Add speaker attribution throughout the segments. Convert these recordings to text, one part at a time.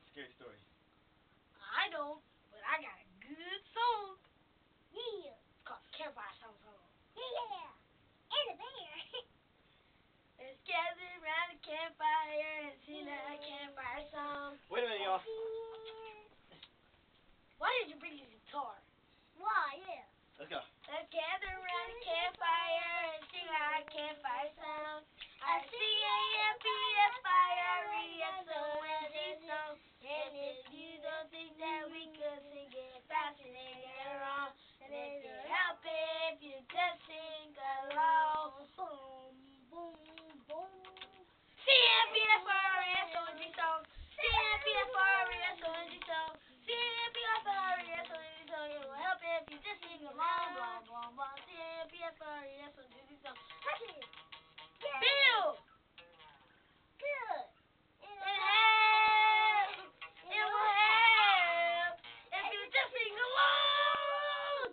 Speaker 1: scary story.
Speaker 2: I don't, but I got a good song. Yeah. It's called Campfire Song. Yeah. And a bear. Let's gather around the campfire and sing a campfire song.
Speaker 1: Wait a minute, y'all.
Speaker 2: Why did you bring your guitar? Why, yeah.
Speaker 1: Let's go.
Speaker 2: Let's gather around the campfire and sing our campfire song. C-A-M-P-F-I-R-E-S-O-N-G song. And if you don't think that we could sing it fast and get wrong, then it could help if you just sing along. Boom, boom, boom. C-A-M-P-F-I-R-E-S-O-N-G song. C-A-M-P-F-I-R-E-S-O-N-G song. C-A-M-P-F-I-R-E-S-O-N-G song. It will help if you just sing along. Blah, blah, blah. C-A-M-P-F-I-R-E-S-O-N-G song. That's it. Bill! Good. It will help if you just sing along.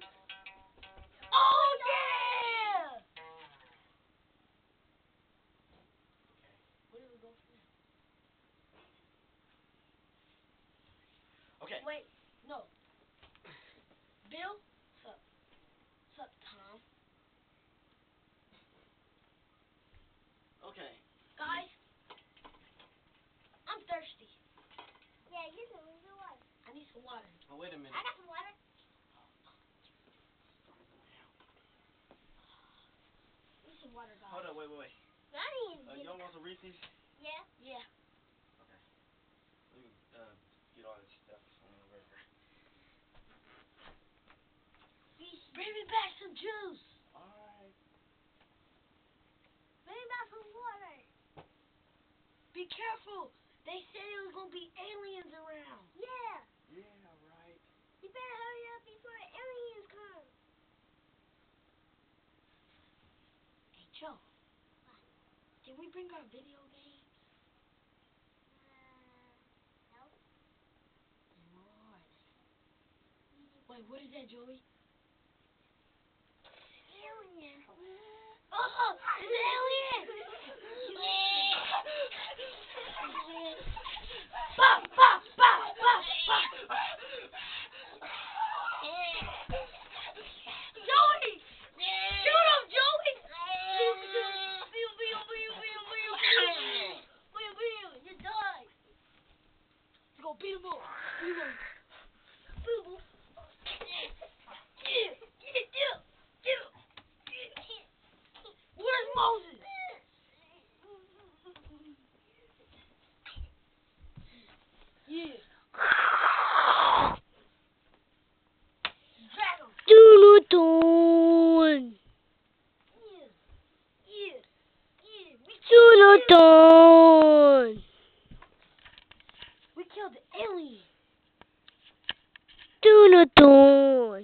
Speaker 2: Oh, yeah! Where do we go from there?
Speaker 1: Okay.
Speaker 2: Wait, no. Bill? What's up? What's up, Tom?
Speaker 1: Okay.
Speaker 2: Guys, I'm thirsty.
Speaker 3: Yeah, you can lose your water.
Speaker 2: I need some water.
Speaker 1: Oh, wait a minute.
Speaker 3: I got some water.
Speaker 2: I need some water, guys.
Speaker 1: Hold up, wait.
Speaker 3: I need to
Speaker 1: Y'all want some Reese's?
Speaker 3: Yeah.
Speaker 2: Yeah.
Speaker 1: Okay. Let me get all this stuff on the burger.
Speaker 2: Bring me back some juice.
Speaker 1: Alright.
Speaker 3: Bring back some water.
Speaker 2: Be careful. They said it was going to be aliens around.
Speaker 3: Yeah.
Speaker 1: Yeah, right.
Speaker 3: You better hurry up before the aliens come.
Speaker 2: Hey, Joe.
Speaker 3: What?
Speaker 2: Did we bring our video games?
Speaker 3: No.
Speaker 2: And where are they? Wait, what is that, Joey?
Speaker 3: Alien.
Speaker 2: Oh, it's an alien! Pop, pop, pop, pop, pop. Joey! Shoot him, Joey! You died. Let's go beat him up. Beat him up. Where's Moses? Yeah. Drag him.
Speaker 3: Tunutun.
Speaker 2: Yeah.
Speaker 3: Tunutun.
Speaker 2: We killed the alien.
Speaker 3: Tunutun.